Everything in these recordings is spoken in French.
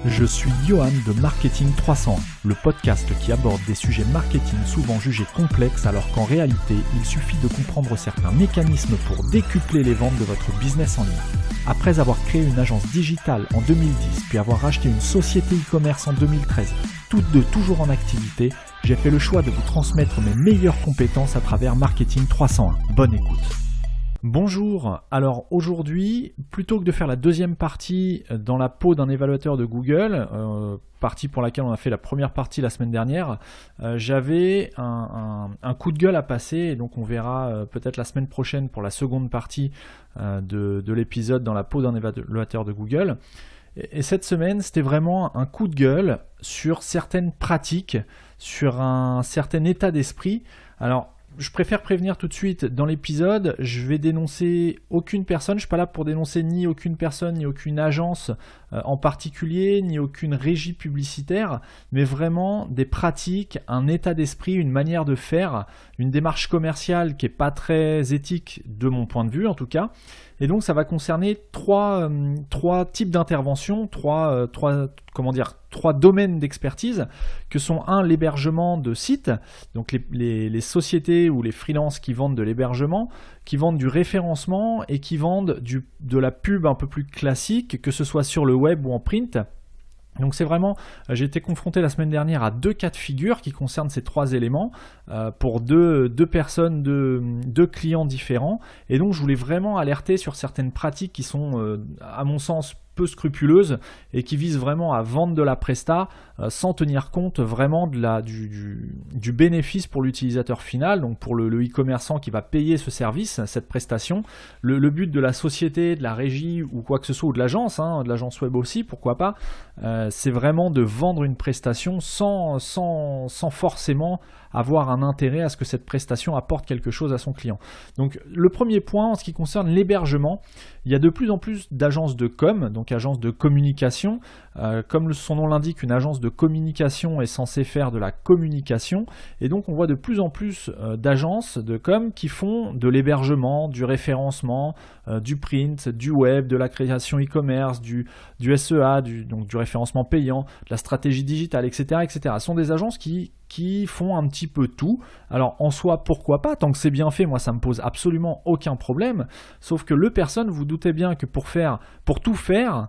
Je suis Johan de Marketing 301, le podcast qui aborde des sujets marketing souvent jugés complexes alors qu'en réalité, il suffit de comprendre certains mécanismes pour décupler les ventes de votre business en ligne. Après avoir créé une agence digitale en 2010 puis avoir racheté une société e-commerce en 2013, toutes deux toujours en activité, j'ai fait le choix de vous transmettre mes meilleures compétences à travers Marketing 301. Bonne écoute. Bonjour, alors aujourd'hui, plutôt que de faire la deuxième partie dans la peau d'un évaluateur de Google, partie pour laquelle on a fait la première partie la semaine dernière, j'avais un coup de gueule à passer et donc on verra peut-être la semaine prochaine pour la seconde partie de l'épisode dans la peau d'un évaluateur de Google. Et cette semaine, c'était vraiment un coup de gueule sur certaines pratiques, sur un certain état d'esprit. Alors, je préfère prévenir tout de suite, dans l'épisode, je vais dénoncer aucune personne, je ne suis pas là pour dénoncer ni aucune personne, ni aucune agence en particulier, ni aucune régie publicitaire, mais vraiment des pratiques, un état d'esprit, une manière de faire, une démarche commerciale qui n'est pas très éthique de mon point de vue en tout cas. Et donc ça va concerner trois types d'interventions, trois domaines d'expertise que sont l'hébergement de sites, donc les sociétés ou les freelances qui vendent de l'hébergement, qui vendent du référencement et qui vendent de la pub un peu plus classique, que ce soit sur le web ou en print. Donc c'est vraiment, j'ai été confronté la semaine dernière à deux cas de figure qui concernent ces trois éléments pour deux personnes, deux clients différents. Et donc je voulais vraiment alerter sur certaines pratiques qui sont, à mon sens, peu scrupuleuses et qui visent vraiment à vendre de la presta sans tenir compte vraiment du bénéfice pour l'utilisateur final, donc pour le e-commerçant qui va payer ce service, cette prestation. Le but de la société, de la régie ou quoi que ce soit, ou de l'agence web aussi, pourquoi pas, c'est vraiment de vendre une prestation sans forcément avoir un intérêt à ce que cette prestation apporte quelque chose à son client. Donc le premier point en ce qui concerne l'hébergement, il y a de plus en plus d'agences de com, donc agences de communication. Comme son nom l'indique, une agence de communication est censée faire de la communication, et donc on voit de plus en plus d'agences de com qui font de l'hébergement, du référencement, du print, du web, de la création e-commerce, du SEA, donc du référencement payant, de la stratégie digitale, etc., etc. Ce sont des agences qui font un petit peu tout. Alors en soi, pourquoi pas, tant que c'est bien fait, moi ça me pose absolument aucun problème, sauf que vous doutez bien que pour tout faire,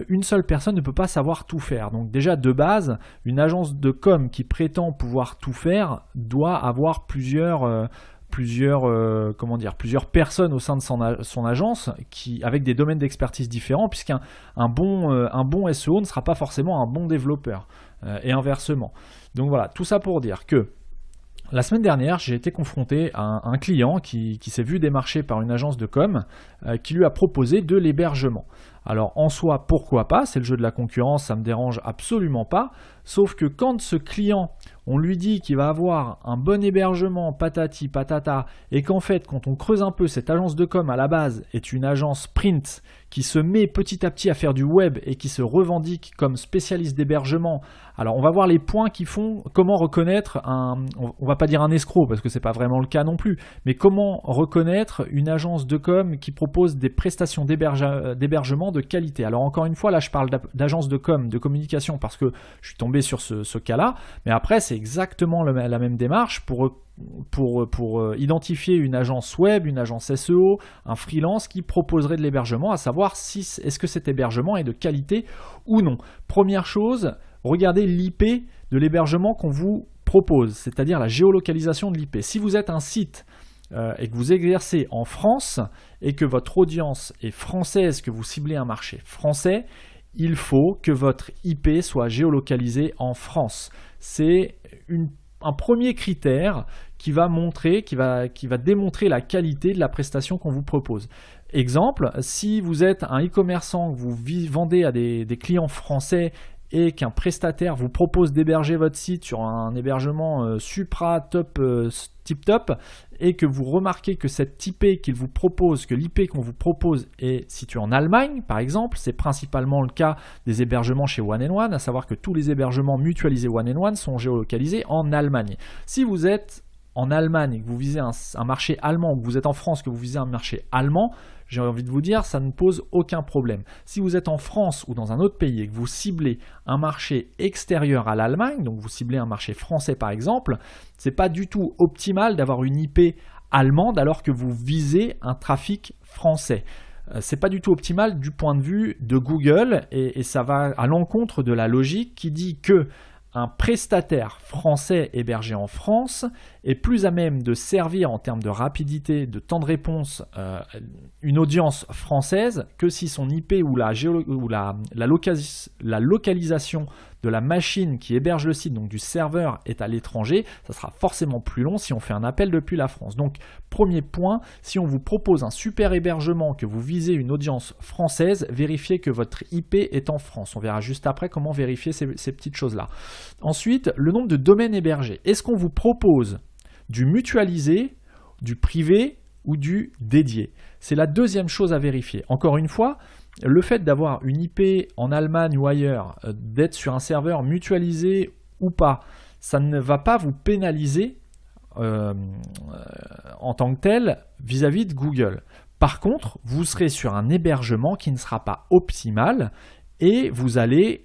une seule personne ne peut pas savoir tout faire. Donc déjà de base, une agence de com qui prétend pouvoir tout faire doit avoir plusieurs personnes au sein de son agence avec des domaines d'expertise différents, puisqu'un bon SEO ne sera pas forcément un bon développeur et inversement. Donc voilà, tout ça pour dire que la semaine dernière, j'ai été confronté à un client qui s'est vu démarché par une agence de com qui lui a proposé de l'hébergement. Alors en soi, pourquoi pas, c'est le jeu de la concurrence, ça ne me dérange absolument pas, sauf que quand ce client, on lui dit qu'il va avoir un bon hébergement, patati patata, et qu'en fait, quand on creuse un peu, cette agence de com à la base est une agence print qui se met petit à petit à faire du web et qui se revendique comme spécialiste d'hébergement. Alors on va voir les points qui font comment reconnaître on va pas dire un escroc parce que c'est pas vraiment le cas non plus, mais comment reconnaître une agence de com qui propose des prestations d'hébergement de qualité. Alors encore une fois, là je parle d'agence de com, de communication parce que je suis tombé sur ce cas-là, mais après c'est exactement la même démarche pour identifier une agence web, une agence SEO, un freelance qui proposerait de l'hébergement, à savoir est-ce que cet hébergement est de qualité ou non. Première chose, regardez l'IP de l'hébergement qu'on vous propose, c'est-à-dire la géolocalisation de l'IP. Si vous êtes un site et que vous exercez en France et que votre audience est française, que vous ciblez un marché français, il faut que votre IP soit géolocalisé en France. C'est un premier critère qui va démontrer la qualité de la prestation qu'on vous propose. Exemple, si vous êtes un e-commerçant, que vous vendez à des clients français et qu'un prestataire vous propose d'héberger votre site sur un hébergement supra top tip top et que vous remarquez que cette IP qu'il vous propose, que l'IP qu'on vous propose est située en Allemagne par exemple, c'est principalement le cas des hébergements chez One & One, à savoir que tous les hébergements mutualisés One & One sont géolocalisés en Allemagne. Si vous êtes en Allemagne et que vous visez un marché allemand, ou que vous êtes en France que vous visez un marché allemand, j'ai envie de vous dire, ça ne pose aucun problème. Si vous êtes en France ou dans un autre pays et que vous ciblez un marché extérieur à l'Allemagne, donc vous ciblez un marché français par exemple, c'est pas du tout optimal d'avoir une IP allemande alors que vous visez un trafic français. C'est pas du tout optimal du point de vue de Google et ça va à l'encontre de la logique qui dit que un prestataire français hébergé en France est plus à même de servir en termes de rapidité, de temps de réponse, une audience française que si son IP ou la localisation de la machine qui héberge le site, donc du serveur, est à l'étranger. Ça sera forcément plus long si on fait un appel depuis la France. Donc, premier point, si on vous propose un super hébergement, que vous visez une audience française, vérifiez que votre IP est en France. On verra juste après comment vérifier ces petites choses-là. Ensuite, le nombre de domaines hébergés. Est-ce qu'on vous propose du mutualisé, du privé ou du dédié? C'est la deuxième chose à vérifier. Encore une fois, le fait d'avoir une IP en Allemagne ou ailleurs, d'être sur un serveur mutualisé ou pas, ça ne va pas vous pénaliser en tant que tel vis-à-vis de Google. Par contre, vous serez sur un hébergement qui ne sera pas optimal et vous allez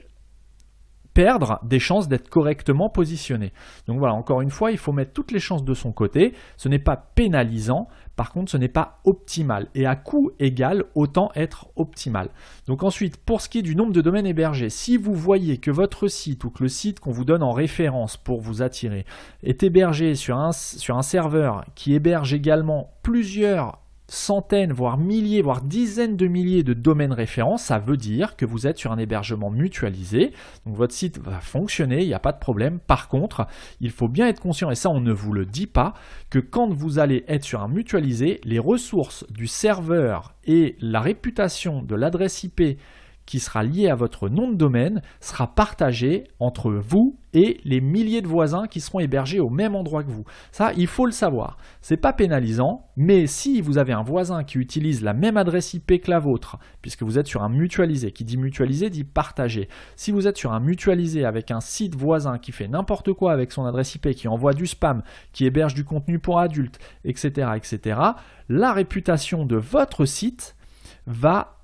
perdre des chances d'être correctement positionné. Donc voilà, encore une fois, il faut mettre toutes les chances de son côté. Ce n'est pas pénalisant, par contre, ce n'est pas optimal. Et à coût égal, autant être optimal. Donc ensuite, pour ce qui est du nombre de domaines hébergés, si vous voyez que votre site ou que le site qu'on vous donne en référence pour vous attirer est hébergé sur un serveur qui héberge également plusieurs centaines, voire milliers, voire dizaines de milliers de domaines référents, ça veut dire que vous êtes sur un hébergement mutualisé. Donc votre site va fonctionner, il n'y a pas de problème. Par contre, il faut bien être conscient, et ça on ne vous le dit pas, que quand vous allez être sur un mutualisé, les ressources du serveur et la réputation de l'adresse IP qui sera liée à votre nom de domaine sera partagée entre vous et les milliers de voisins qui seront hébergés au même endroit que vous. Ça, il faut le savoir. C'est pas pénalisant, mais si vous avez un voisin qui utilise la même adresse IP que la vôtre, puisque vous êtes sur un mutualisé, qui dit mutualisé dit partagé. Si vous êtes sur un mutualisé avec un site voisin qui fait n'importe quoi avec son adresse IP, qui envoie du spam, qui héberge du contenu pour adultes, etc., la réputation de votre site va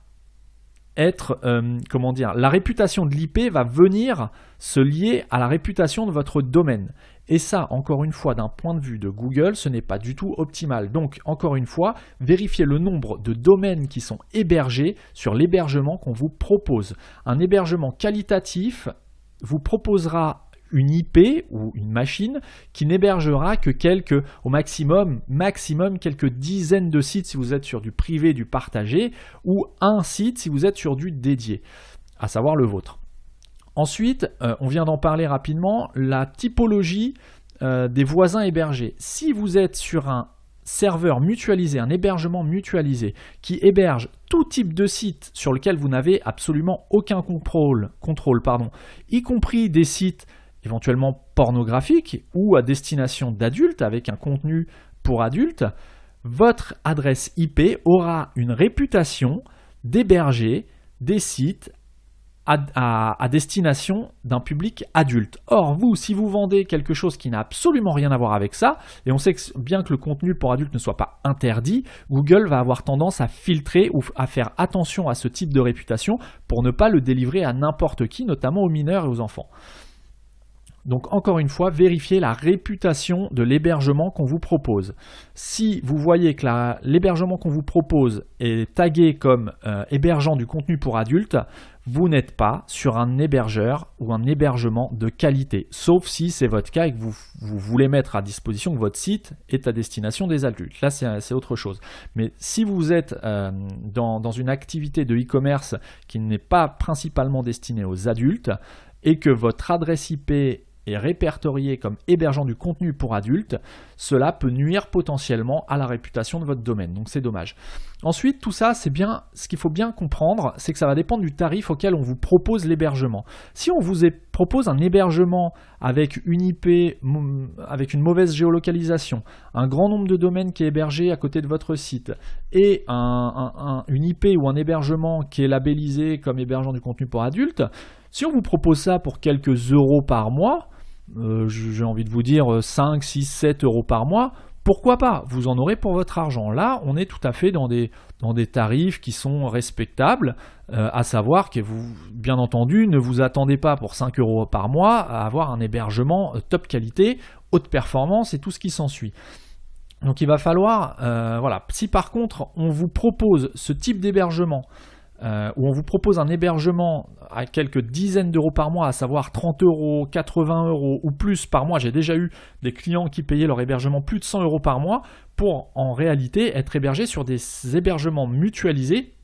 être, la réputation de l'IP va venir se lier à la réputation de votre domaine. Et ça, encore une fois, d'un point de vue de Google, ce n'est pas du tout optimal. Donc, encore une fois, vérifiez le nombre de domaines qui sont hébergés sur l'hébergement qu'on vous propose. Un hébergement qualitatif vous proposera une IP ou une machine qui n'hébergera que au maximum quelques dizaines de sites si vous êtes sur du privé, du partagé, ou un site si vous êtes sur du dédié, à savoir le vôtre. Ensuite, on vient d'en parler rapidement, la typologie des voisins hébergés. Si vous êtes sur un serveur mutualisé, un hébergement mutualisé qui héberge tout type de site sur lequel vous n'avez absolument aucun contrôle, y compris des sites éventuellement pornographiques ou à destination d'adultes avec un contenu pour adultes, votre adresse IP aura une réputation d'héberger des sites à destination d'un public adulte. Or, vous, si vous vendez quelque chose qui n'a absolument rien à voir avec ça, et on sait bien que le contenu pour adultes ne soit pas interdit, Google va avoir tendance à filtrer ou à faire attention à ce type de réputation pour ne pas le délivrer à n'importe qui, notamment aux mineurs et aux enfants. Donc encore une fois, vérifiez la réputation de l'hébergement qu'on vous propose. Si vous voyez que l'hébergement qu'on vous propose est tagué comme hébergeant du contenu pour adultes, vous n'êtes pas sur un hébergeur ou un hébergement de qualité, sauf si c'est votre cas et que vous voulez mettre à disposition que votre site est à destination des adultes. Là, c'est autre chose. Mais si vous êtes dans une activité de e-commerce qui n'est pas principalement destinée aux adultes et que votre adresse IP est répertorié comme hébergeant du contenu pour adultes, cela peut nuire potentiellement à la réputation de votre domaine. Donc c'est dommage. Ensuite, tout ça, c'est bien, ce qu'il faut bien comprendre, c'est que ça va dépendre du tarif auquel on vous propose l'hébergement. Si on vous propose un hébergement avec une IP, avec une mauvaise géolocalisation, un grand nombre de domaines qui est hébergé à côté de votre site et une IP ou un hébergement qui est labellisé comme hébergeant du contenu pour adultes, si on vous propose ça pour quelques euros par mois, j'ai envie de vous dire 5, 6, 7 euros par mois, pourquoi pas? Vous en aurez pour votre argent. Là, on est tout à fait dans des tarifs qui sont respectables, à savoir que vous, bien entendu, ne vous attendez pas pour 5 euros par mois à avoir un hébergement top qualité, haute performance et tout ce qui s'ensuit. Donc il va falloir, voilà, si par contre on vous propose ce type d'hébergement, où on vous propose un hébergement à quelques dizaines d'euros par mois, à savoir 30 euros, 80 euros ou plus par mois. J'ai déjà eu des clients qui payaient leur hébergement plus de 100 euros par mois pour en réalité être hébergés sur des hébergements mutualisés,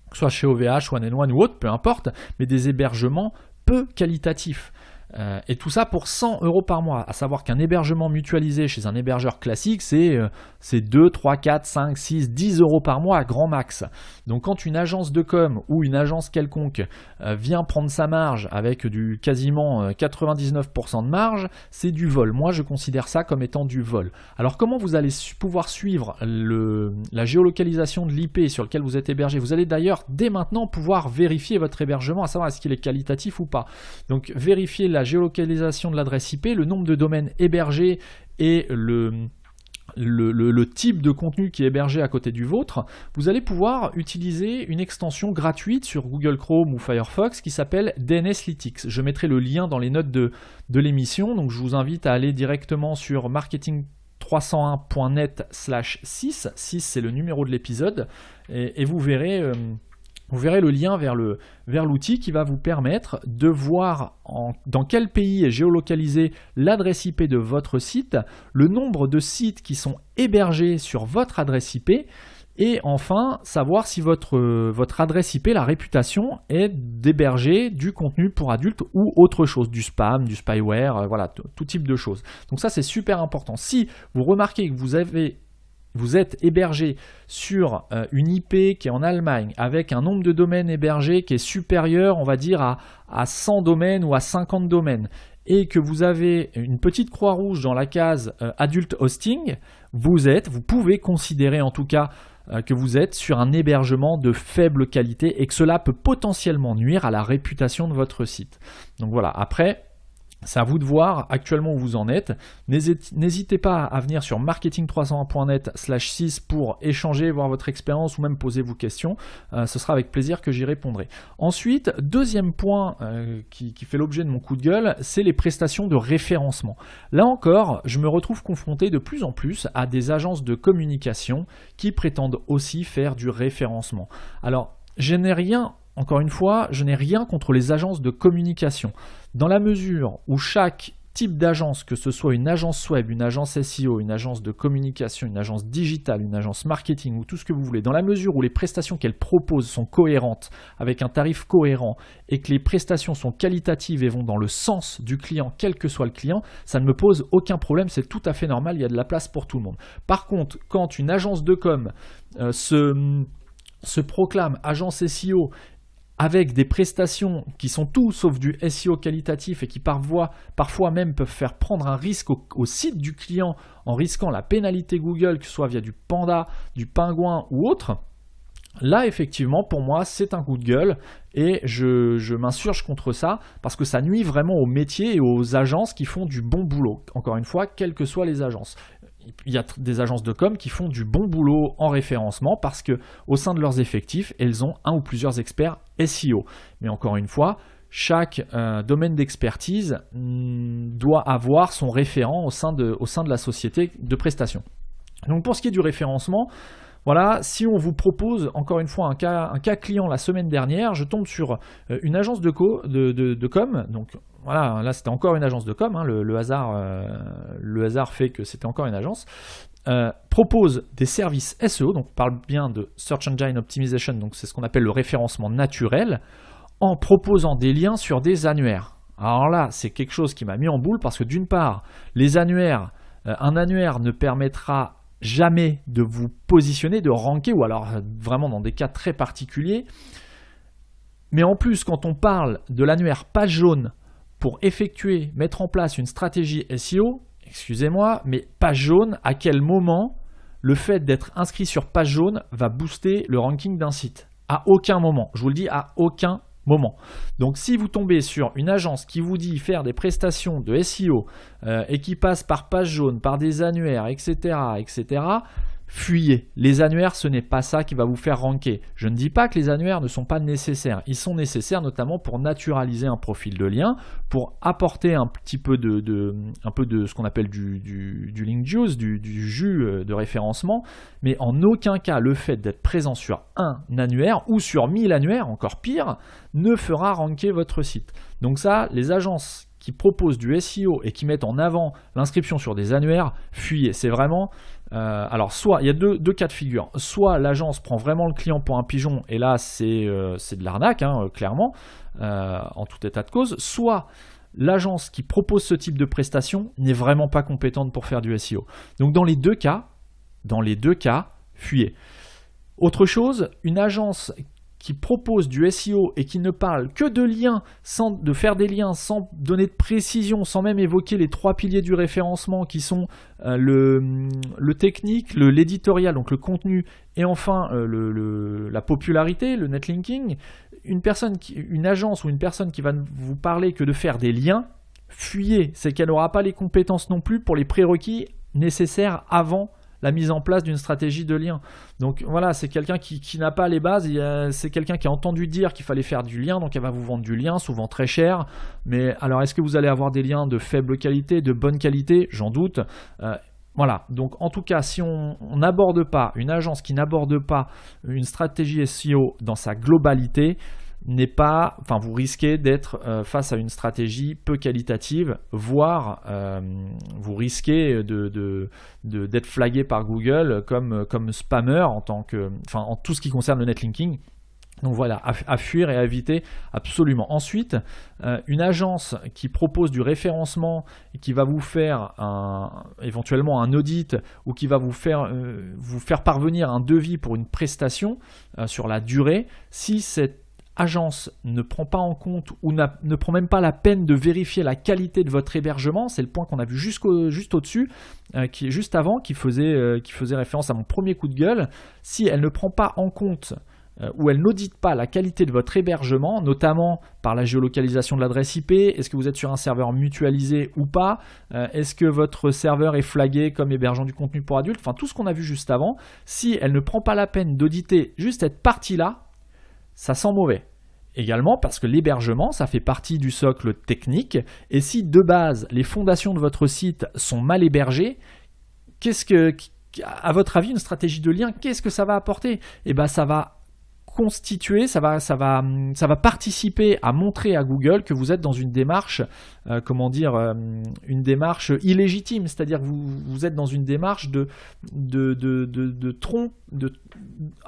que ce soit chez OVH, One & One ou autre, peu importe, mais des hébergements peu qualitatifs. Et tout ça pour 100 euros par mois. À savoir qu'un hébergement mutualisé chez un hébergeur classique, c'est 2, 3, 4, 5, 6, 10 euros par mois à grand max. Donc quand une agence de com ou une agence quelconque vient prendre sa marge avec du quasiment 99% de marge, c'est du vol. Moi, je considère ça comme étant du vol. Alors comment vous allez pouvoir suivre la géolocalisation de l'IP sur lequel vous êtes hébergé? Vous allez d'ailleurs dès maintenant pouvoir vérifier votre hébergement, à savoir est-ce qu'il est qualitatif ou pas. Donc vérifier la géolocalisation de l'adresse IP, le nombre de domaines hébergés et le type de contenu qui est hébergé à côté du vôtre. Vous allez pouvoir utiliser une extension gratuite sur Google Chrome ou Firefox qui s'appelle DNSlytics. Je mettrai le lien dans les notes de l'émission, donc je vous invite à aller directement sur marketing301.net/6. 6 c'est le numéro de l'épisode et vous verrez le lien vers l'outil qui va vous permettre de voir dans quel pays est géolocalisée l'adresse IP de votre site, le nombre de sites qui sont hébergés sur votre adresse IP et enfin savoir si votre adresse IP, la réputation, est d'héberger du contenu pour adultes ou autre chose, du spam, du spyware, voilà, tout type de choses. Donc ça c'est super important. Si vous remarquez que vous êtes hébergé sur une IP qui est en Allemagne avec un nombre de domaines hébergés qui est supérieur, on va dire, à 100 domaines ou à 50 domaines et que vous avez une petite croix rouge dans la case Adult Hosting, vous pouvez considérer en tout cas que vous êtes sur un hébergement de faible qualité et que cela peut potentiellement nuire à la réputation de votre site. Donc voilà, après, c'est à vous de voir actuellement où vous en êtes. N'hésitez pas à venir sur marketing301.net/6 pour échanger, voir votre expérience ou même poser vos questions. Ce sera avec plaisir que j'y répondrai. Ensuite, deuxième point qui fait l'objet de mon coup de gueule, c'est les prestations de référencement. Là encore, je me retrouve confronté de plus en plus à des agences de communication qui prétendent aussi faire du référencement. Alors, encore une fois, je n'ai rien contre les agences de communication. Dans la mesure où chaque type d'agence, que ce soit une agence web, une agence SEO, une agence de communication, une agence digitale, une agence marketing ou tout ce que vous voulez, dans la mesure où les prestations qu'elle propose sont cohérentes, avec un tarif cohérent et que les prestations sont qualitatives et vont dans le sens du client, quel que soit le client, ça ne me pose aucun problème, c'est tout à fait normal, il y a de la place pour tout le monde. Par contre, quand une agence de com se proclame agence SEO avec des prestations qui sont tout sauf du SEO qualitatif et qui parfois même peuvent faire prendre un risque au site du client en risquant la pénalité Google, que ce soit via du Panda, du Pingouin ou autre, là effectivement pour moi c'est un coup de gueule et je m'insurge contre ça parce que ça nuit vraiment au métier et aux agences qui font du bon boulot. Encore une fois, quelles que soient les agences. Il y a des agences de com qui font du bon boulot en référencement parce que au sein de leurs effectifs, elles ont un ou plusieurs experts SEO. Mais encore une fois, chaque domaine d'expertise doit avoir son référent au sein de la société de prestation. Donc pour ce qui est du référencement, voilà, si on vous propose encore une fois un cas client la semaine dernière, je tombe sur une agence de com, donc voilà, là c'était encore une agence de com, hein, le hasard fait que c'était encore une agence, propose des services SEO, donc on parle bien de Search Engine Optimization, donc c'est ce qu'on appelle le référencement naturel, en proposant des liens sur des annuaires. Alors là, c'est quelque chose qui m'a mis en boule parce que d'une part, les annuaires, un annuaire ne permettra jamais de vous positionner, de ranker, ou alors vraiment dans des cas très particuliers. Mais en plus, quand on parle de l'annuaire page jaune pour mettre en place une stratégie SEO, excusez-moi, mais page jaune, à quel moment le fait d'être inscrit sur page jaune va booster le ranking d'un site? À aucun moment, je vous le dis, à aucun moment. Donc si vous tombez sur une agence qui vous dit faire des prestations de SEO et qui passe par page jaune, par des annuaires, etc., fuyez. Les annuaires, ce n'est pas ça qui va vous faire ranker. Je ne dis pas que les annuaires ne sont pas nécessaires. Ils sont nécessaires notamment pour naturaliser un profil de lien, pour apporter un petit peu de ce qu'on appelle du link juice, du jus de référencement, mais en aucun cas le fait d'être présent sur un annuaire ou sur 1000 annuaires, encore pire, ne fera ranker votre site. Donc ça, les agences qui proposent du SEO et qui mettent en avant l'inscription sur des annuaires, fuyez. C'est vraiment... alors soit, il y a deux cas de figure. Soit l'agence prend vraiment le client pour un pigeon, et là c'est de l'arnaque, clairement, en tout état de cause. Soit l'agence qui propose ce type de prestation n'est vraiment pas compétente pour faire du SEO. Donc dans les deux cas, fuyez. Autre chose, une agence qui propose du SEO et qui ne parle que de liens, de faire des liens sans donner de précision, sans même évoquer les 3 piliers du référencement qui sont le technique, l'éditorial, donc le contenu, et enfin la popularité, le netlinking. Une agence ou une personne qui va vous parler que de faire des liens, fuyez. C'est qu'elle n'aura pas les compétences non plus pour les prérequis nécessaires avant la mise en place d'une stratégie de lien. Donc voilà, c'est quelqu'un qui n'a pas les bases, c'est quelqu'un qui a entendu dire qu'il fallait faire du lien, donc elle va vous vendre du lien, souvent très cher. Mais alors, est-ce que vous allez avoir des liens de faible qualité, de bonne qualité? J'en doute. Voilà, donc en tout cas, si on n'aborde pas, une agence qui n'aborde pas une stratégie SEO dans sa globalité, vous risquez d'être face à une stratégie peu qualitative, voire vous risquez d'être flagué par Google comme spammer en tout ce qui concerne le netlinking. Donc voilà, à fuir et à éviter absolument. Ensuite, une agence qui propose du référencement et qui va vous faire éventuellement un audit ou qui va vous faire parvenir un devis pour une prestation sur la durée, si cette agence ne prend pas en compte ou ne prend même pas la peine de vérifier la qualité de votre hébergement, c'est le point qu'on a vu juste au-dessus, qui est juste avant, qui faisait référence à mon premier coup de gueule. Si elle ne prend pas en compte ou elle n'audite pas la qualité de votre hébergement, notamment par la géolocalisation de l'adresse IP, est-ce que vous êtes sur un serveur mutualisé ou pas, est-ce que votre serveur est flagué comme hébergeant du contenu pour adultes, enfin tout ce qu'on a vu juste avant, si elle ne prend pas la peine d'auditer juste cette partie-là, ça sent mauvais. Également parce que l'hébergement, ça fait partie du socle technique, et si de base les fondations de votre site sont mal hébergées, à votre avis, une stratégie de lien, qu'est-ce que ça va apporter? Eh bien, ça va constituer, ça va participer à montrer à Google que vous êtes dans une démarche, une démarche illégitime, c'est-à-dire que vous êtes dans une démarche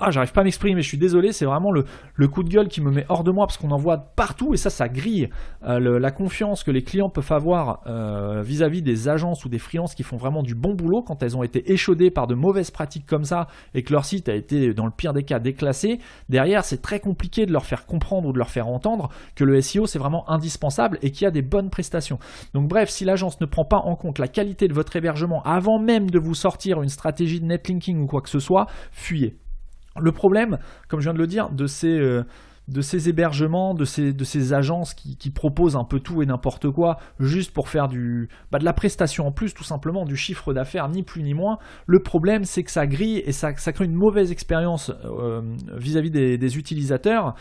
j'arrive pas à m'exprimer, je suis désolé, c'est vraiment le coup de gueule qui me met hors de moi parce qu'on en voit partout et ça grille la confiance que les clients peuvent avoir vis-à-vis des agences ou des freelances qui font vraiment du bon boulot quand elles ont été échaudées par de mauvaises pratiques comme ça et que leur site a été dans le pire des cas déclassé. Derrière, c'est très compliqué de leur faire comprendre ou de leur faire entendre que le SEO c'est vraiment indispensable et qu'il y a des bonnes prestations. Donc bref, si l'agence ne prend pas en compte la qualité de votre hébergement avant même de vous sortir une stratégie de netlinking ou quoi que ce soit, fuyez. Le problème, comme je viens de le dire, de ces hébergements, de ces agences qui proposent un peu tout et n'importe quoi juste pour faire de la prestation en plus, tout simplement du chiffre d'affaires, ni plus ni moins. Le problème, c'est que ça grille et ça crée une mauvaise expérience vis-à-vis des utilisateurs,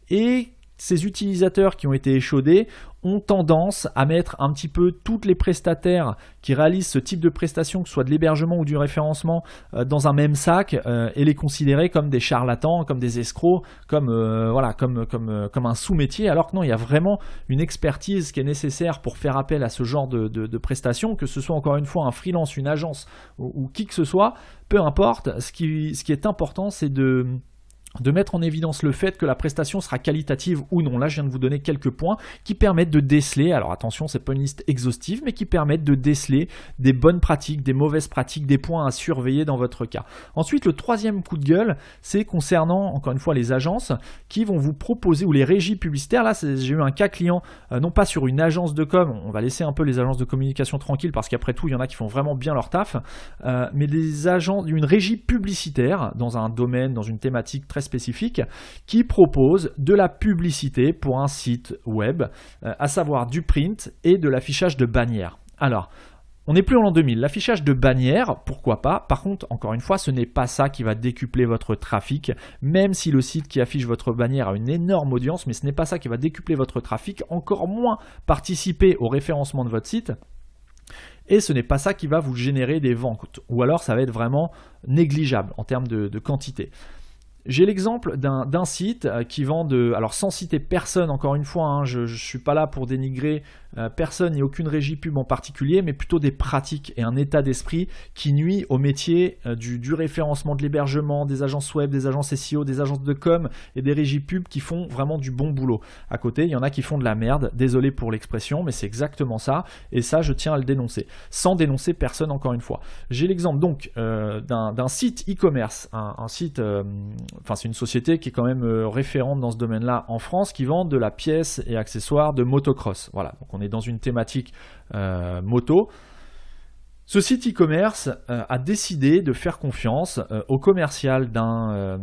et ces utilisateurs qui ont été échaudés ont tendance à mettre un petit peu toutes les prestataires qui réalisent ce type de prestation, que ce soit de l'hébergement ou du référencement, dans un même sac et les considérer comme des charlatans, comme des escrocs, comme un sous-métier, alors que non, il y a vraiment une expertise qui est nécessaire pour faire appel à ce genre de prestations, que ce soit encore une fois un freelance, une agence ou qui que ce soit, peu importe. Ce qui est important, c'est de mettre en évidence le fait que la prestation sera qualitative ou non. Là, je viens de vous donner quelques points qui permettent de déceler, alors attention, c'est pas une liste exhaustive, mais qui permettent de déceler des bonnes pratiques, des mauvaises pratiques, des points à surveiller dans votre cas. Ensuite, le troisième coup de gueule, c'est concernant, encore une fois, les agences qui vont vous proposer, ou les régies publicitaires. Là, j'ai eu un cas client, non pas sur une agence de com, on va laisser un peu les agences de communication tranquilles, parce qu'après tout, il y en a qui font vraiment bien leur taf, mais des agences d'une régie publicitaire dans un domaine, dans une thématique très spécifique qui propose de la publicité pour un site web, à savoir du print et de l'affichage de bannières. Alors, on n'est plus en l'an 2000. L'affichage de bannières, pourquoi pas. Par contre, encore une fois, ce n'est pas ça qui va décupler votre trafic, même si le site qui affiche votre bannière a une énorme audience, mais ce n'est pas ça qui va décupler votre trafic, encore moins participer au référencement de votre site. Et ce n'est pas ça qui va vous générer des ventes, ou alors ça va être vraiment négligeable en termes de quantité. J'ai l'exemple d'un site qui vend alors sans citer personne, encore une fois, hein, je ne suis pas là pour dénigrer personne et aucune régie pub en particulier, mais plutôt des pratiques et un état d'esprit qui nuit au métier du référencement, de l'hébergement, des agences web, des agences SEO, des agences de com et des régies pub qui font vraiment du bon boulot. À côté, il y en a qui font de la merde, désolé pour l'expression, mais c'est exactement ça, et ça je tiens à le dénoncer, sans dénoncer personne encore une fois. J'ai l'exemple donc d'un site e-commerce, un site, c'est une société qui est quand même référente dans ce domaine-là en France, qui vend de la pièce et accessoires de motocross. Voilà, donc on est dans une thématique moto. Ce site e-commerce a décidé de faire confiance au commercial d'un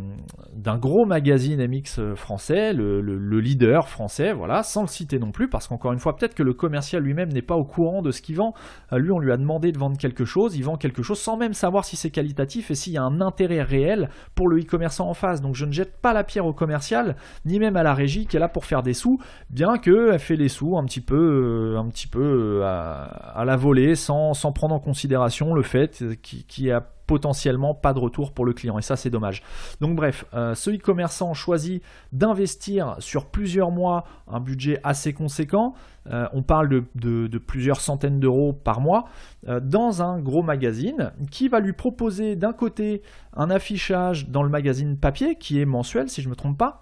gros magazine MX français, le leader français, voilà, sans le citer non plus, parce qu'encore une fois, peut-être que le commercial lui-même n'est pas au courant de ce qu'il vend. Lui, on lui a demandé de vendre quelque chose, il vend quelque chose sans même savoir si c'est qualitatif et s'il y a un intérêt réel pour le e-commerçant en face. Donc je ne jette pas la pierre au commercial, ni même à la régie qui est là pour faire des sous, bien qu'elle fait les sous un petit peu à la volée, sans prendre en considération le fait qu'il y a potentiellement pas de retour pour le client, et ça c'est dommage. Donc bref, ce e-commerçant choisit d'investir sur plusieurs mois un budget assez conséquent, on parle de plusieurs centaines d'euros par mois, dans un gros magazine qui va lui proposer d'un côté un affichage dans le magazine papier qui est mensuel si je ne me trompe pas,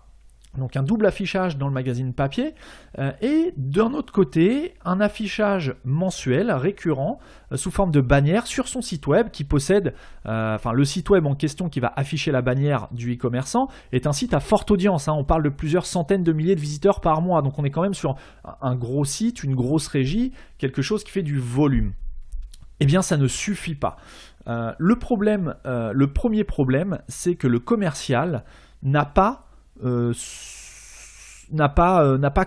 donc un double affichage dans le magazine papier, et d'un autre côté un affichage mensuel récurrent sous forme de bannière sur son site web qui possède, le site web en question qui va afficher la bannière du e-commerçant est un site à forte audience, hein, on parle de plusieurs centaines de milliers de visiteurs par mois, donc on est quand même sur un gros site, une grosse régie, quelque chose qui fait du volume. Eh bien ça ne suffit pas. Le premier problème, c'est que le commercial n'a pas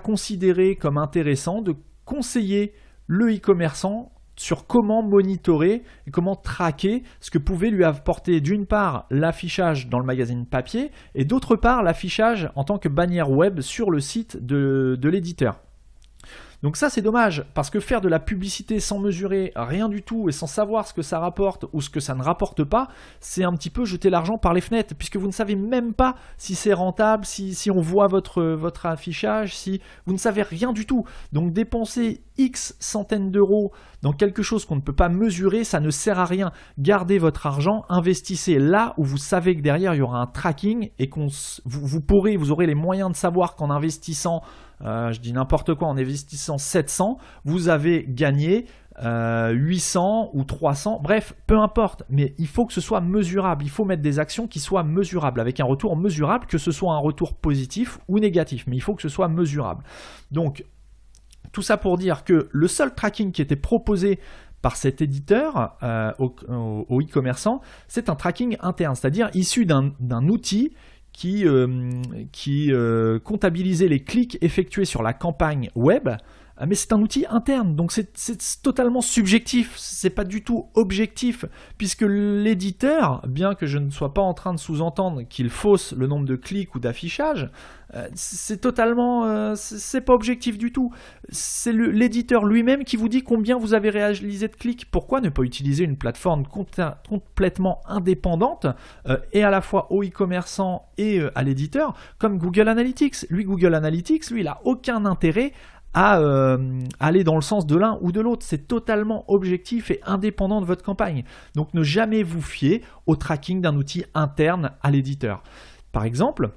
considéré comme intéressant de conseiller le e-commerçant sur comment monitorer et comment traquer ce que pouvait lui apporter d'une part l'affichage dans le magazine papier et d'autre part l'affichage en tant que bannière web sur le site de l'éditeur. Donc ça c'est dommage, parce que faire de la publicité sans mesurer rien du tout et sans savoir ce que ça rapporte ou ce que ça ne rapporte pas, c'est un petit peu jeter l'argent par les fenêtres, puisque vous ne savez même pas si c'est rentable, si on voit votre affichage, si vous ne savez rien du tout. Donc dépenser X centaines d'euros dans quelque chose qu'on ne peut pas mesurer, ça ne sert à rien. Gardez votre argent, investissez là où vous savez que derrière il y aura un tracking et vous aurez les moyens de savoir qu'en investissant, je dis n'importe quoi, en investissant 700, vous avez gagné 800 ou 300, bref, peu importe, mais il faut que ce soit mesurable, il faut mettre des actions qui soient mesurables, avec un retour mesurable, que ce soit un retour positif ou négatif, mais il faut que ce soit mesurable. Donc, tout ça pour dire que le seul tracking qui était proposé par cet éditeur au e-commerçant, c'est un tracking interne, c'est-à-dire issu d'un outil qui comptabilisait les clics effectués sur la campagne web, mais c'est un outil interne, donc c'est totalement subjectif, c'est pas du tout objectif, puisque l'éditeur, bien que je ne sois pas en train de sous-entendre qu'il fausse le nombre de clics ou d'affichages, c'est totalement, c'est pas objectif du tout. C'est l'éditeur lui-même qui vous dit combien vous avez réalisé de clics. Pourquoi ne pas utiliser une plateforme complètement indépendante et à la fois au e-commerçant et à l'éditeur, comme Google Analytics. Google Analytics, il n'a aucun intérêt à aller dans le sens de l'un ou de l'autre. C'est totalement objectif et indépendant de votre campagne. Donc ne jamais vous fier au tracking d'un outil interne à l'éditeur. Par exemple,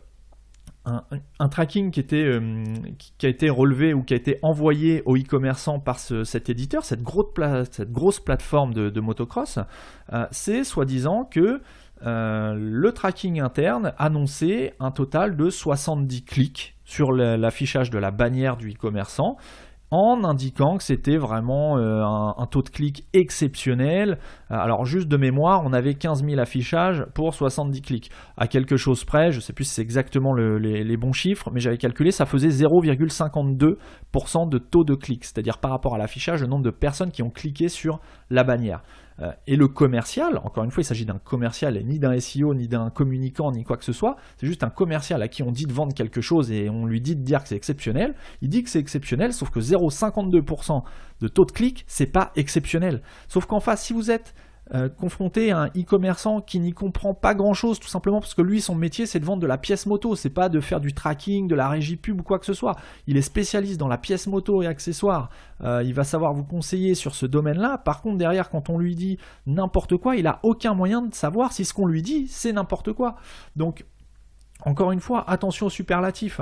un tracking qui a été relevé ou qui a été envoyé au e-commerçant par cet éditeur, cette grosse plateforme de motocross, c'est soi-disant que le tracking interne annonçait un total de 70 clics sur l'affichage de la bannière du e-commerçant, en indiquant que c'était vraiment un taux de clic exceptionnel. Alors juste de mémoire, on avait 15 000 affichages pour 70 clics. À quelque chose près, je ne sais plus si c'est exactement les bons chiffres, mais j'avais calculé, ça faisait 0,52% de taux de clic, c'est-à-dire par rapport à l'affichage, le nombre de personnes qui ont cliqué sur la bannière. Et le commercial, encore une fois, il s'agit d'un commercial et ni d'un SEO, ni d'un communicant, ni quoi que ce soit. C'est juste un commercial à qui on dit de vendre quelque chose et on lui dit de dire que c'est exceptionnel. Il dit que c'est exceptionnel, sauf que 0,52% de taux de clic, c'est pas exceptionnel. Sauf qu'en face, si vous êtes confronté à un e-commerçant qui n'y comprend pas grand chose, tout simplement parce que lui, son métier, c'est de vendre de la pièce moto, c'est pas de faire du tracking, de la régie pub ou quoi que ce soit. Il est spécialiste dans la pièce moto et accessoires, il va savoir vous conseiller sur ce domaine-là. Par contre, derrière, quand on lui dit n'importe quoi, il n'a aucun moyen de savoir si ce qu'on lui dit, c'est n'importe quoi. Donc, encore une fois, attention aux superlatifs.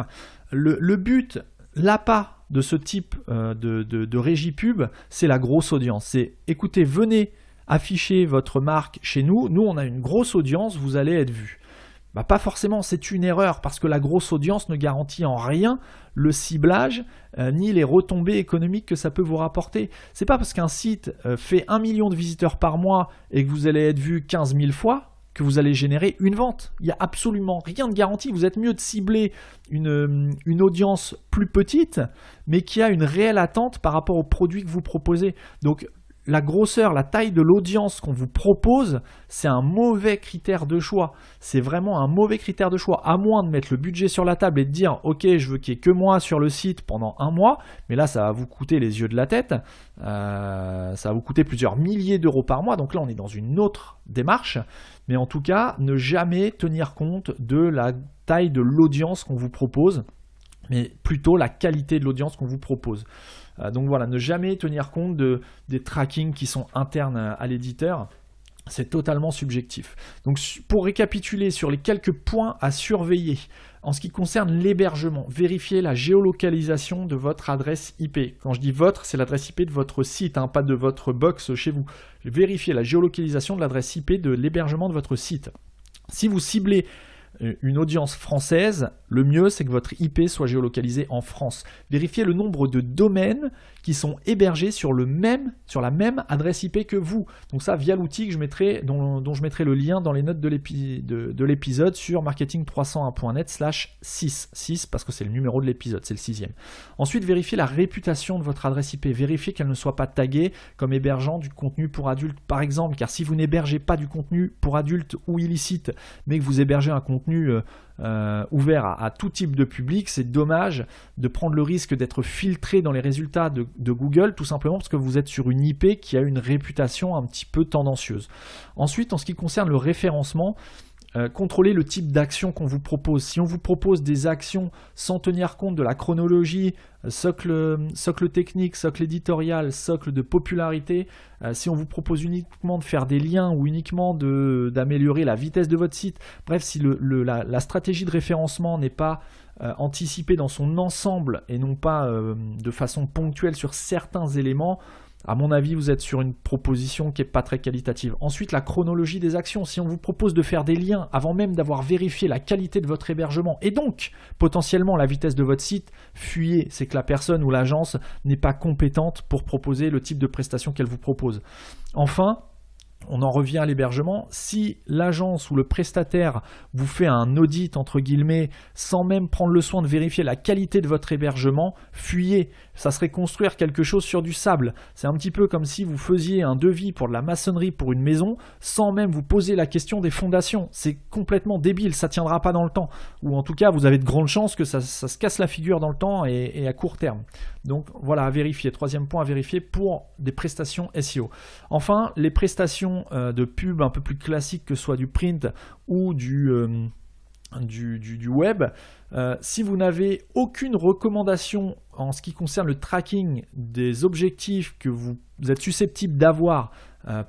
Le but, l'appât de ce type de régie pub, c'est la grosse audience. C'est, écoutez, venez affichez votre marque chez nous, on a une grosse audience, vous allez être vu. Pas forcément, c'est une erreur parce que la grosse audience ne garantit en rien le ciblage ni les retombées économiques que ça peut vous rapporter. C'est pas parce qu'un site fait 1 million de visiteurs par mois et que vous allez être vu 15 000 fois que vous allez générer une vente. Il n'y a absolument rien de garanti. Vous êtes mieux de cibler une audience plus petite mais qui a une réelle attente par rapport aux produits que vous proposez. Donc la grosseur, la taille de l'audience qu'on vous propose, c'est un mauvais critère de choix. C'est vraiment un mauvais critère de choix. À moins de mettre le budget sur la table et de dire « Ok, je veux qu'il n'y ait que moi sur le site pendant 1 mois », mais là, ça va vous coûter les yeux de la tête. Ça va vous coûter plusieurs milliers d'euros par mois. Donc là, on est dans une autre démarche. Mais en tout cas, ne jamais tenir compte de la taille de l'audience qu'on vous propose, mais plutôt la qualité de l'audience qu'on vous propose. Donc voilà, ne jamais tenir compte des trackings qui sont internes à l'éditeur. C'est totalement subjectif. Donc pour récapituler sur les quelques points à surveiller, en ce qui concerne l'hébergement, vérifiez la géolocalisation de votre adresse IP. Quand je dis votre, c'est l'adresse IP de votre site, pas de votre box chez vous. Vérifiez la géolocalisation de l'adresse IP de l'hébergement de votre site. Si vous ciblez une audience française, le mieux c'est que votre IP soit géolocalisé en France. Vérifiez le nombre de domaines qui sont hébergés sur la même adresse IP que vous. Donc ça via l'outil que dont je mettrai le lien dans les notes de l'épisode sur marketing301.net/6 parce que c'est le numéro de l'épisode, c'est le 6e. Ensuite, vérifiez la réputation de votre adresse IP. Vérifiez qu'elle ne soit pas taguée comme hébergeant du contenu pour adultes par exemple, car si vous n'hébergez pas du contenu pour adultes ou illicite, mais que vous hébergez un contenu ouvert à tout type de public, c'est dommage de prendre le risque d'être filtré dans les résultats de Google, tout simplement parce que vous êtes sur une IP qui a une réputation un petit peu tendancieuse. Ensuite, en ce qui concerne le référencement, contrôlez le type d'action qu'on vous propose. Si on vous propose des actions sans tenir compte de la chronologie, socle technique, socle éditorial, socle de popularité, si on vous propose uniquement de faire des liens ou uniquement d'améliorer la vitesse de votre site, bref, si la stratégie de référencement n'est pas anticipée dans son ensemble et non pas de façon ponctuelle sur certains éléments, à mon avis, vous êtes sur une proposition qui n'est pas très qualitative. Ensuite, la chronologie des actions. Si on vous propose de faire des liens avant même d'avoir vérifié la qualité de votre hébergement et donc potentiellement la vitesse de votre site, fuyez. C'est que la personne ou l'agence n'est pas compétente pour proposer le type de prestation qu'elle vous propose. Enfin, on en revient à l'hébergement. Si l'agence ou le prestataire vous fait un audit entre guillemets sans même prendre le soin de vérifier la qualité de votre hébergement, fuyez. Ça serait construire quelque chose sur du sable. C'est un petit peu comme si vous faisiez un devis pour de la maçonnerie pour une maison sans même vous poser la question des fondations. C'est complètement débile, ça tiendra pas dans le temps. Ou en tout cas, vous avez de grandes chances que ça se casse la figure dans le temps et à court terme. Donc voilà, à vérifier. 3e point à vérifier pour des prestations SEO. Enfin, les prestations de pub un peu plus classiques, que ce soit du print ou du web, si vous n'avez aucune recommandation en ce qui concerne le tracking des objectifs que vous êtes susceptible d'avoir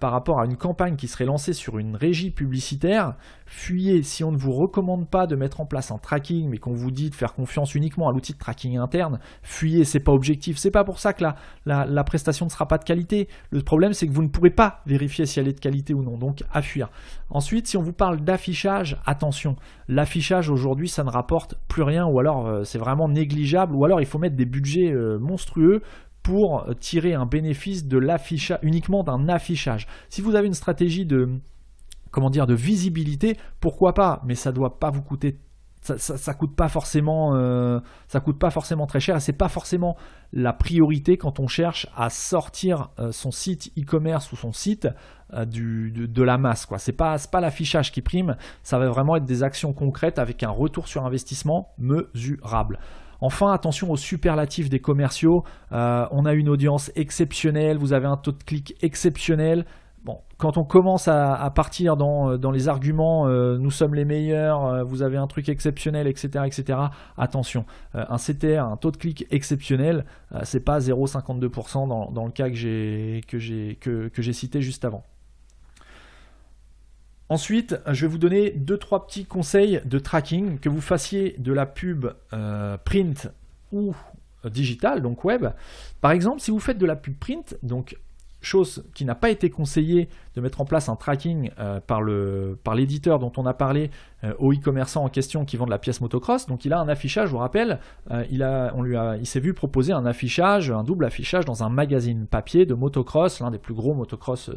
par rapport à une campagne qui serait lancée sur une régie publicitaire, fuyez. Si on ne vous recommande pas de mettre en place un tracking, mais qu'on vous dit de faire confiance uniquement à l'outil de tracking interne, fuyez, c'est pas objectif. C'est pas pour ça que la prestation ne sera pas de qualité. Le problème, c'est que vous ne pourrez pas vérifier si elle est de qualité ou non, donc à fuir. Ensuite, si on vous parle d'affichage, attention, l'affichage aujourd'hui, ça ne rapporte plus rien, ou alors c'est vraiment négligeable, ou alors il faut mettre des budgets monstrueux pour tirer un bénéfice de l'affichage, uniquement d'un affichage. Si vous avez une stratégie de visibilité, pourquoi pas, mais ça doit pas vous coûter, ça coûte pas forcément très cher, et c'est pas forcément la priorité quand on cherche à sortir son site e-commerce ou son site de la masse, quoi. C'est pas l'affichage qui prime, ça va vraiment être des actions concrètes avec un retour sur investissement mesurable. Enfin, attention aux superlatifs des commerciaux. On a une audience exceptionnelle, vous avez un taux de clic exceptionnel. Bon, quand on commence à partir dans les arguments, nous sommes les meilleurs, vous avez un truc exceptionnel, etc., attention. Un CTR, un taux de clic exceptionnel, c'est pas 0,52% dans le cas que j'ai cité juste avant. Ensuite, je vais vous donner 2-3 petits conseils de tracking, que vous fassiez de la pub print ou digital, donc web. Par exemple, si vous faites de la pub print, donc chose qui n'a pas été conseillée de mettre en place un tracking par l'éditeur dont on a parlé au e-commerçant en question qui vend de la pièce motocross. Donc il a un affichage, je vous rappelle, il s'est vu proposer un affichage, un double affichage dans un magazine papier de motocross, l'un des plus gros motocross,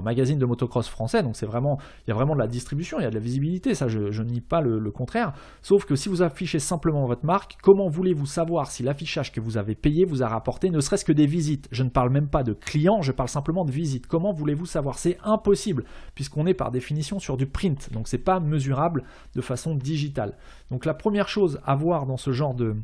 magazine de motocross français. Donc il y a vraiment de la distribution, il y a de la visibilité, ça je nie pas le contraire. Sauf que si vous affichez simplement votre marque, comment voulez-vous savoir si l'affichage que vous avez payé vous a rapporté ne serait-ce que des visites? Je ne parle même pas de clients, je parle simplement de visites. Comment voulez-vous savoir? C'est impossible, puisqu'on est par définition sur du print, donc c'est pas mesurable de façon digitale. Donc la première chose à voir dans ce genre de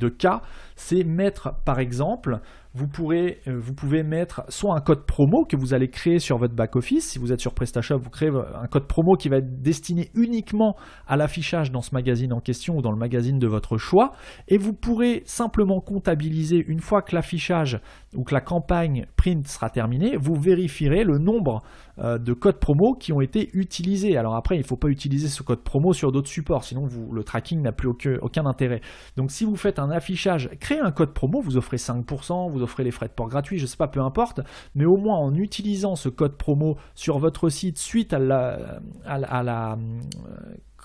cas, c'est mettre, par exemple, vous pouvez mettre soit un code promo que vous allez créer sur votre back-office. Si vous êtes sur PrestaShop, vous créez un code promo qui va être destiné uniquement à l'affichage dans ce magazine en question ou dans le magazine de votre choix. Et vous pourrez simplement comptabiliser, une fois que l'affichage ou que la campagne print sera terminée, vous vérifierez le nombre de codes promo qui ont été utilisés. Alors après, il ne faut pas utiliser ce code promo sur d'autres supports, sinon le tracking n'a plus aucun intérêt. Donc si vous faites un affichage, créez un code promo, vous offrez 5%, vous offrez les frais de port gratuits, je ne sais pas, peu importe, mais au moins en utilisant ce code promo sur votre site suite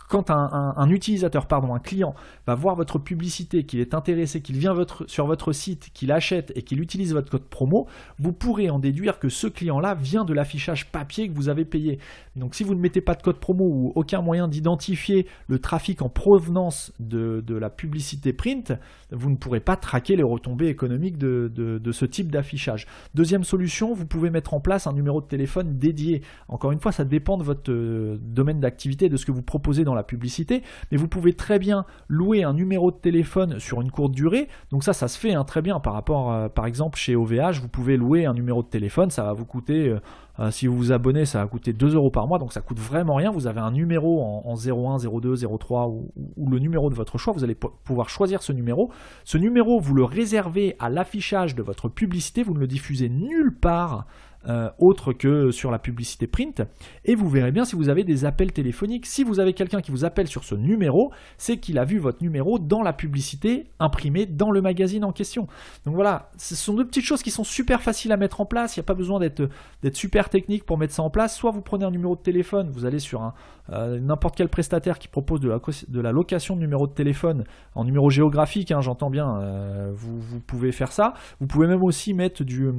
quand un utilisateur, un client va voir votre publicité, qu'il est intéressé, qu'il vient sur votre site, qu'il achète et qu'il utilise votre code promo, vous pourrez en déduire que ce client-là vient de l'affichage papier que vous avez payé. Donc si vous ne mettez pas de code promo ou aucun moyen d'identifier le trafic en provenance de la publicité print, vous ne pourrez pas traquer les retombées économiques de ce type d'affichage. Deuxième solution, vous pouvez mettre en place un numéro de téléphone dédié. Encore une fois, ça dépend de votre domaine d'activité, de ce que vous proposez dans la publicité, mais vous pouvez très bien louer un numéro de téléphone sur une courte durée. Donc ça se fait très bien par rapport, par exemple chez OVH, vous pouvez louer un numéro de téléphone, ça va vous coûter, si vous vous abonnez, ça va coûter 2 € par mois, donc ça coûte vraiment rien. Vous avez un numéro en 01, 02, 03 ou le numéro de votre choix, vous allez pouvoir choisir ce numéro. Ce numéro, vous le réservez à l'affichage de votre publicité, vous ne le diffusez nulle part autre que sur la publicité print, et vous verrez bien si vous avez des appels téléphoniques. Si vous avez quelqu'un qui vous appelle sur ce numéro, c'est qu'il a vu votre numéro dans la publicité imprimée dans le magazine en question. Donc voilà, ce sont deux petites choses qui sont super faciles à mettre en place, il n'y a pas besoin d'être super technique pour mettre ça en place. Soit vous prenez un numéro de téléphone, vous allez sur n'importe quel prestataire qui propose de la location de numéro de téléphone en numéro géographique, j'entends bien, vous pouvez faire ça. Vous pouvez même aussi mettre du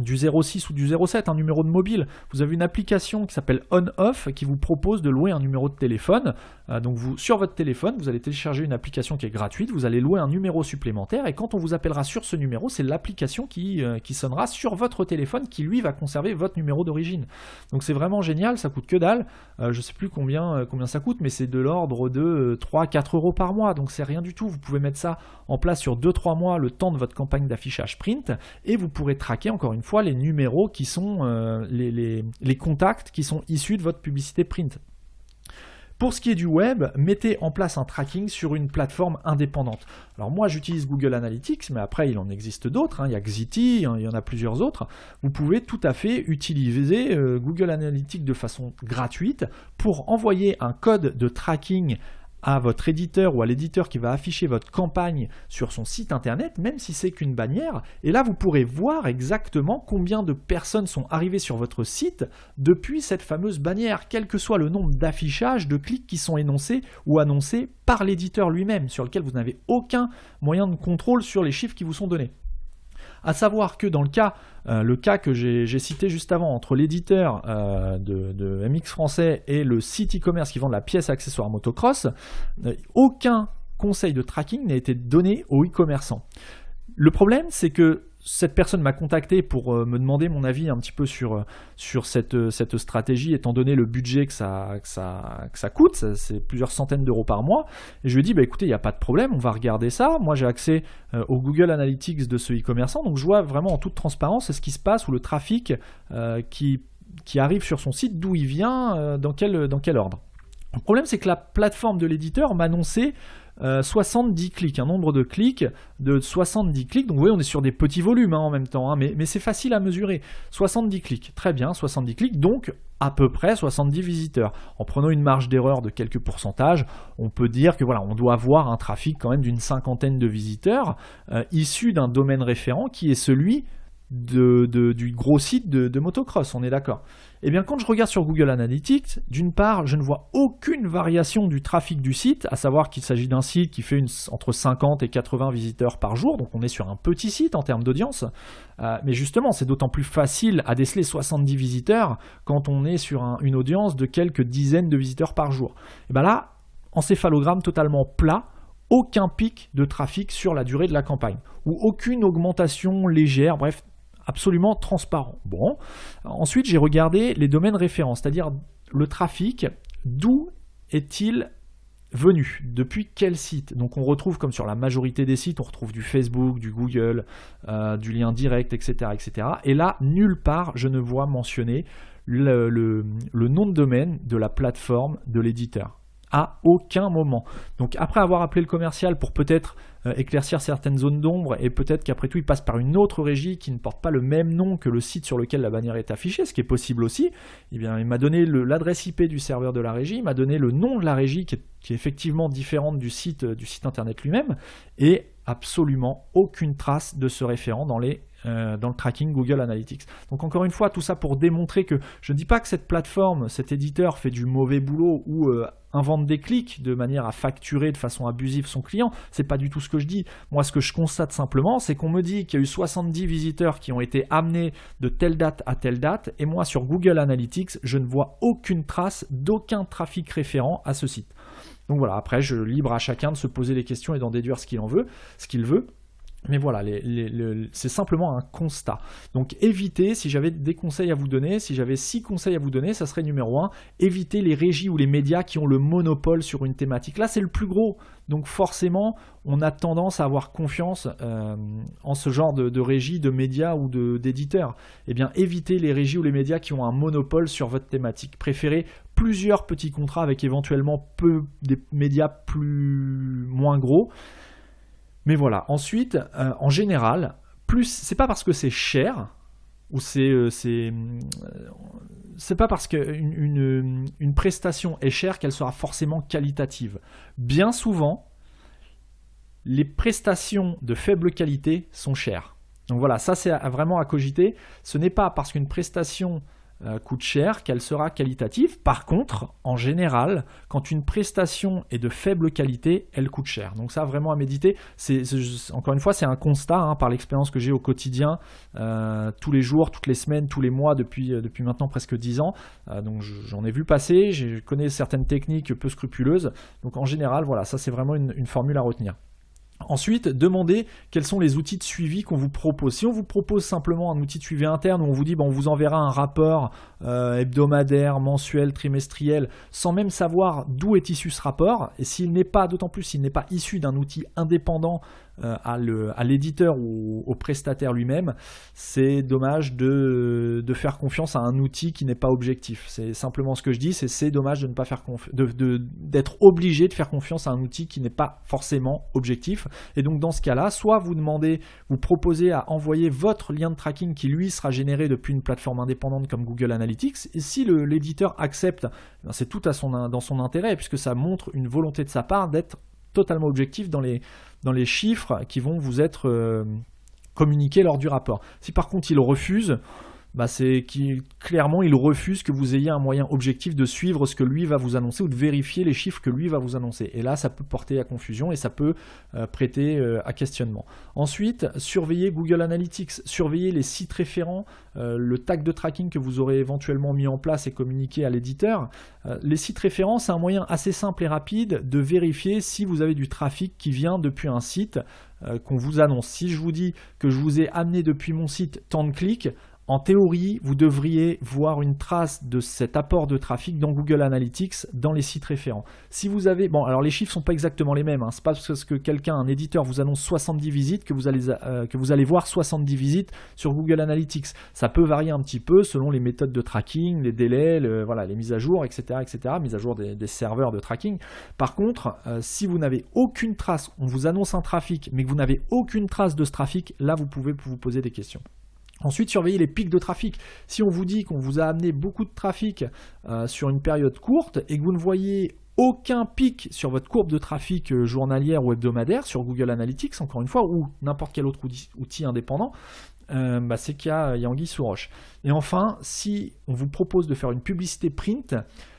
06 ou du 07, un numéro de mobile. Vous avez une application qui s'appelle On-Off qui vous propose de louer un numéro de téléphone. Donc sur votre téléphone, vous allez télécharger une application qui est gratuite, vous allez louer un numéro supplémentaire et quand on vous appellera sur ce numéro, c'est l'application qui sonnera sur votre téléphone qui lui va conserver votre numéro d'origine. Donc c'est vraiment génial, ça coûte que dalle. Je ne sais plus combien ça coûte, mais c'est de l'ordre de 3-4 € par mois, donc c'est rien du tout. Vous pouvez mettre ça en place sur 2-3 mois, le temps de votre campagne d'affichage print, et vous pourrez traquer encore une fois les numéros qui sont les contacts qui sont issus de votre publicité print. Pour ce qui est du web, mettez en place un tracking sur une plateforme indépendante. Alors moi j'utilise Google Analytics, mais après il en existe d'autres, il y a Xity, il y en a plusieurs autres. Vous pouvez tout à fait utiliser Google Analytics de façon gratuite pour envoyer un code de tracking à votre éditeur ou à l'éditeur qui va afficher votre campagne sur son site internet, même si c'est qu'une bannière. Et là, vous pourrez voir exactement combien de personnes sont arrivées sur votre site depuis cette fameuse bannière, quel que soit le nombre d'affichages, de clics qui sont énoncés ou annoncés par l'éditeur lui-même, sur lequel vous n'avez aucun moyen de contrôle sur les chiffres qui vous sont donnés. À savoir que dans le cas que j'ai cité juste avant, entre l'éditeur de MX Français et le site e-commerce qui vend de la pièce accessoire motocross, aucun conseil de tracking n'a été donné aux e-commerçants. Le problème, c'est que cette personne m'a contacté pour me demander mon avis un petit peu sur cette stratégie, étant donné le budget que ça coûte, c'est plusieurs centaines d'euros par mois. Et je lui ai dit, écoutez, il n'y a pas de problème, on va regarder ça. Moi, j'ai accès au Google Analytics de ce e-commerçant, donc je vois vraiment en toute transparence ce qui se passe ou le trafic qui arrive sur son site, d'où il vient, dans quel ordre. Le problème, c'est que la plateforme de l'éditeur m'annonçait 70 clics, un nombre de clics de 70 clics. Donc vous voyez, on est sur des petits volumes en même temps, mais c'est facile à mesurer. 70 clics, très bien, 70 clics, donc à peu près 70 visiteurs. En prenant une marge d'erreur de quelques pourcentages, on peut dire que voilà, on doit avoir un trafic quand même d'une cinquantaine de visiteurs issus d'un domaine référent qui est celui du gros site de motocross, on est d'accord. Et bien quand je regarde sur Google Analytics, d'une part, je ne vois aucune variation du trafic du site, à savoir qu'il s'agit d'un site qui fait entre 50 et 80 visiteurs par jour, donc on est sur un petit site en termes d'audience, mais justement c'est d'autant plus facile à déceler 70 visiteurs quand on est sur une audience de quelques dizaines de visiteurs par jour. Et bien là, encéphalogramme totalement plat, aucun pic de trafic sur la durée de la campagne, ou aucune augmentation légère, bref, absolument transparent. Bon, ensuite j'ai regardé les domaines référents, c'est-à-dire le trafic, d'où est-il venu, depuis quel site. Donc on retrouve, comme sur la majorité des sites, on retrouve du Facebook, du Google, du lien direct, etc., etc. Et là, nulle part, je ne vois mentionner le nom de domaine de la plateforme de l'éditeur. À aucun moment. Donc après avoir appelé le commercial pour peut-être éclaircir certaines zones d'ombre, et peut-être qu'après tout il passe par une autre régie qui ne porte pas le même nom que le site sur lequel la bannière est affichée, ce qui est possible aussi, eh bien, il m'a donné l'adresse IP du serveur de la régie, il m'a donné le nom de la régie qui est effectivement différente du site internet lui-même, et absolument aucune trace de ce référent dans le tracking Google Analytics. Donc encore une fois, tout ça pour démontrer que je ne dis pas que cette plateforme, cet éditeur fait du mauvais boulot ou invente des clics de manière à facturer de façon abusive son client, c'est pas du tout ce que je dis. Moi, ce que je constate simplement, c'est qu'on me dit qu'il y a eu 70 visiteurs qui ont été amenés de telle date à telle date, et moi sur Google Analytics, je ne vois aucune trace d'aucun trafic référent à ce site. Donc voilà, après, libre à chacun de se poser les questions et d'en déduire ce qu'il veut. Mais voilà, c'est simplement un constat. Donc évitez, si j'avais des conseils à vous donner, si j'avais 6 conseils à vous donner, ça serait numéro 1, évitez les régies ou les médias qui ont le monopole sur une thématique. Là, c'est le plus gros. Donc forcément, on a tendance à avoir confiance en ce genre de régie, de médias ou d'éditeurs. Eh bien, évitez les régies ou les médias qui ont un monopole sur votre thématique. Préférez plusieurs petits contrats avec éventuellement des médias moins gros. Mais voilà, ensuite, en général, c'est pas parce que c'est cher, ou c'est pas parce qu'une prestation est chère qu'elle sera forcément qualitative. Bien souvent, les prestations de faible qualité sont chères. Donc voilà, ça c'est vraiment à cogiter. Ce n'est pas parce qu'une prestation coûte cher qu'elle sera qualitative. Par contre, en général, quand une prestation est de faible qualité, elle coûte cher. Donc ça, vraiment à méditer. Encore une fois, c'est un constat par l'expérience que j'ai au quotidien, tous les jours, toutes les semaines, tous les mois, depuis maintenant presque 10 ans. Donc j'en ai vu passer, je connais certaines techniques peu scrupuleuses. Donc en général, voilà, ça c'est vraiment une formule à retenir. Ensuite, demandez quels sont les outils de suivi qu'on vous propose. Si on vous propose simplement un outil de suivi interne où on vous dit on vous enverra un rapport hebdomadaire, mensuel, trimestriel, sans même savoir d'où est issu ce rapport, et d'autant plus s'il n'est pas issu d'un outil indépendant à l'éditeur ou au prestataire lui-même, c'est dommage de faire confiance à un outil qui n'est pas objectif. C'est simplement ce que je dis, c'est dommage de ne pas faire d'être obligé de faire confiance à un outil qui n'est pas forcément objectif. Et donc dans ce cas-là, soit vous proposez à envoyer votre lien de tracking qui lui sera généré depuis une plateforme indépendante comme Google Analytics, et si l'éditeur accepte, c'est tout dans son intérêt, puisque ça montre une volonté de sa part d'être totalement objectif dans les chiffres qui vont vous être communiqués lors du rapport. Si par contre il refuse, c'est clairement il refuse que vous ayez un moyen objectif de suivre ce que lui va vous annoncer ou de vérifier les chiffres que lui va vous annoncer. Et là, ça peut porter à confusion et ça peut prêter à questionnement. Ensuite, surveillez Google Analytics, surveillez les sites référents, le tag de tracking que vous aurez éventuellement mis en place et communiqué à l'éditeur. Les sites référents, c'est un moyen assez simple et rapide de vérifier si vous avez du trafic qui vient depuis un site qu'on vous annonce. Si je vous dis que je vous ai amené depuis mon site tant de clics, en théorie, vous devriez voir une trace de cet apport de trafic dans Google Analytics dans les sites référents. Si vous avez, alors les chiffres ne sont pas exactement les mêmes, c'est pas parce que un éditeur vous annonce 70 visites que vous allez voir 70 visites sur Google Analytics. Ça peut varier un petit peu selon les méthodes de tracking, les délais, les mises à jour, etc., mises à jour des serveurs de tracking. Par contre, si vous n'avez aucune trace, on vous annonce un trafic, mais que vous n'avez aucune trace de ce trafic, là vous pouvez vous poser des questions. Ensuite, surveillez les pics de trafic. Si on vous dit qu'on vous a amené beaucoup de trafic sur une période courte et que vous ne voyez aucun pic sur votre courbe de trafic journalière ou hebdomadaire sur Google Analytics, encore une fois, ou n'importe quel autre outil indépendant, c'est qu'il y a anguille sous roche. Et enfin, si on vous propose de faire une publicité print,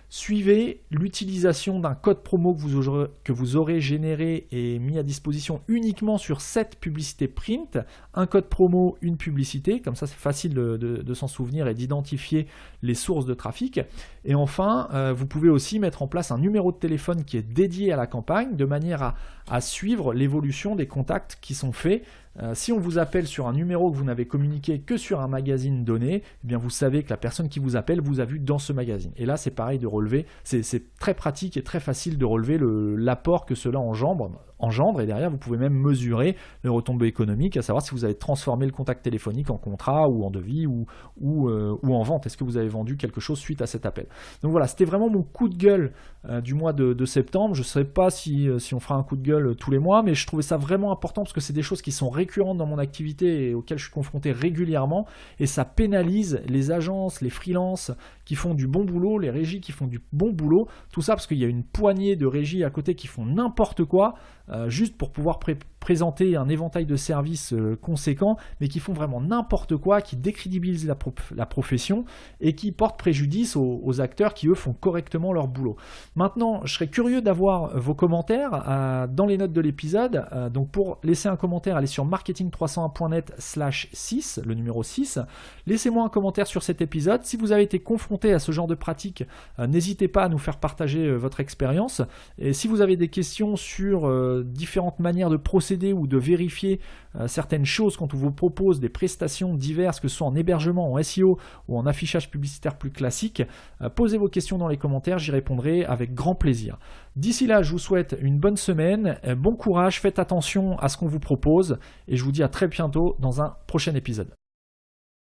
suivez l'utilisation d'un code promo que vous aurez généré et mis à disposition uniquement sur cette publicité print. Un code promo, une publicité, comme ça c'est facile de s'en souvenir et d'identifier les sources de trafic. Et enfin, vous pouvez aussi mettre en place un numéro de téléphone qui est dédié à la campagne, de manière à suivre l'évolution des contacts qui sont faits. Si on vous appelle sur un numéro que vous n'avez communiqué que sur un magazine donné, eh bien vous savez que la personne qui vous appelle vous a vu dans ce magazine. Et là, c'est pareil de relever, c'est très pratique et très facile de relever l'apport que cela engendre. Et derrière, vous pouvez même mesurer les retombées économiques, à savoir si vous avez transformé le contact téléphonique en contrat ou en devis ou en vente. Est-ce que vous avez vendu quelque chose suite à cet appel? Donc voilà, c'était vraiment mon coup de gueule du mois de septembre. Je ne sais pas si on fera un coup de gueule tous les mois, mais je trouvais ça vraiment important parce que c'est des choses qui sont récurrentes dans mon activité et auxquelles je suis confronté régulièrement, et ça pénalise les agences, les freelances qui font du bon boulot, les régies qui font du bon boulot, tout ça parce qu'il y a une poignée de régies à côté qui font n'importe quoi juste pour pouvoir présenter un éventail de services conséquents, mais qui font vraiment n'importe quoi, qui décrédibilisent la profession et qui portent préjudice aux acteurs qui eux font correctement leur boulot. Maintenant, je serais curieux d'avoir vos commentaires dans les notes de l'épisode. Donc pour laisser un commentaire, allez sur marketing301.net/6, le numéro 6. Laissez-moi un commentaire sur cet épisode. Si vous avez été confronté à ce genre de pratique, n'hésitez pas à nous faire partager votre expérience. Et si vous avez des questions sur différentes manières de procéder ou de vérifier certaines choses quand on vous propose des prestations diverses, que ce soit en hébergement, en SEO ou en affichage publicitaire plus classique, posez vos questions dans les commentaires, j'y répondrai avec grand plaisir. D'ici là, je vous souhaite une bonne semaine, bon courage, faites attention à ce qu'on vous propose et je vous dis à très bientôt dans un prochain épisode.